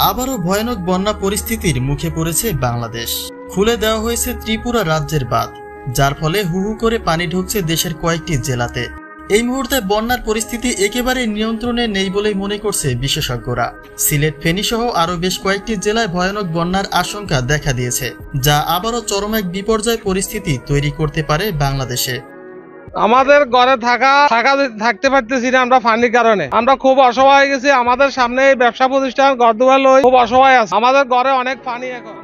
আবারও ভয়ানক বন্যা পরিস্থিতির মুখে পড়েছে বাংলাদেশ। খুলে দেওয়া হয়েছে ত্রিপুরা রাজ্যের বাঁধ, যার ফলে হু হু করে পানি ঢুকছে দেশের কয়েকটি জেলাতে। এই মুহূর্তে বন্যার পরিস্থিতি একেবারে নিয়ন্ত্রণে নেই বলেই মনে করছে বিশেষজ্ঞরা। সিলেট, ফেনী সহ আরও বেশ কয়েকটি জেলায় ভয়ানক বন্যার আশঙ্কা দেখা দিয়েছে, যা আবারও চরম এক বিপর্যয় পরিস্থিতি তৈরি করতে পারে বাংলাদেশে। আমাদের ঘরে থাকতে পারতেছি না আমরা পানির কারণে। আমরা খুব অসহায় হয়ে গেছি। আমাদের সামনে ব্যবসা প্রতিষ্ঠান ঘরদুয়ার লই খুব অসহায় আছে। আমাদের ঘরে অনেক পানি। এখন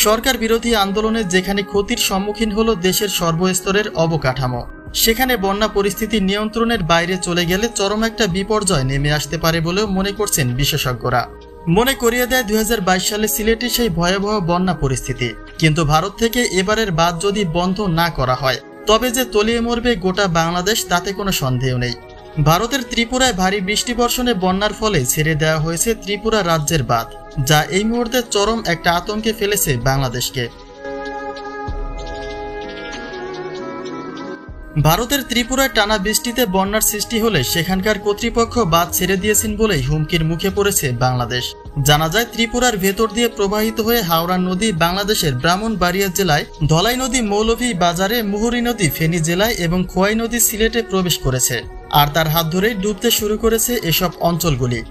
সরকার বিরোধী আন্দোলনে যেখানে ক্ষতির সম্মুখীন হলো দেশের সর্বস্তরের অবকাঠামো, সেখানে বন্যা পরিস্থিতি নিয়ন্ত্রণের বাইরে চলে গেলে চরম একটা বিপর্যয় নেমে আসতে পারে বলেও মনে করছেন বিশেষজ্ঞরা। মনে করিয়ে দেয় 2022 সালে সিলেটে সেই ভয়াবহ বন্যা পরিস্থিতি। কিন্তু ভারত থেকে এবারের বাঁধ যদি বন্ধ না করা হয়, তবে যে তলিয়ে মরবে গোটা বাংলাদেশ তাতে কোনো সন্দেহ নেই। ভারতের ত্রিপুরায় ভারী বৃষ্টি বর্ষণে বন্যার ফলে ছেড়ে দেওয়া হয়েছে ত্রিপুরা রাজ্যের বাঁধ, যা এই মুহূর্তে চরম একটা আতঙ্কে ফেলেছে বাংলাদেশকে। ভারতের ত্রিপুরায় টানা বৃষ্টিতে বন্যার সৃষ্টি হলে সেখানকার কর্তৃপক্ষ বাঁধ ছেড়ে দিয়েছেন বলেই হুমকির মুখে পড়েছে বাংলাদেশ। জানা যায়, ত্রিপুরার ভেতর দিয়ে প্রবাহিত হয়ে হাওড়া নদী বাংলাদেশের ব্রাহ্মণবাড়িয়া জেলায়, ধলাই নদী মৌলভী বাজারে, মুহুরী নদী ফেনী জেলায় এবং খোয়াই নদী সিলেটে প্রবেশ করেছে। আর তার হাত ধরেই ডুবতে শুরু করেছে এসব অঞ্চলগুলি।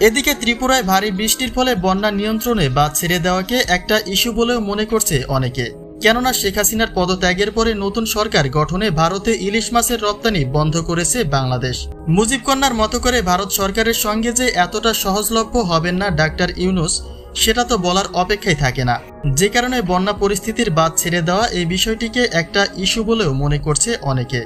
এদিকে ত্রিপুরায় ভারী বৃষ্টির ফলে বন্যা নিয়ন্ত্রণে বাঁধ ছেড়ে দেওয়াকে একটা ইস্যু বলেও মনে করছে অনেকে। কেননা শেখ হাসিনার পদত্যাগের পরে নতুন সরকার গঠনে ভারতে ইলিশ মাছের রপ্তানি বন্ধ করেছে বাংলাদেশ। মুজিব কন্যার মতো করে ভারত সরকারের সঙ্গে যে এতটা সহজলভ্য হবেন না ডাক্তার ইউনূস, সেটা তো বলার অপেক্ষাই থাকে না। যে কারণে বন্যা পরিস্থিতির বাঁধ ছেড়ে দেওয়া এই বিষয়টিকে একটা ইস্যু বলেও মনে করছে অনেকে।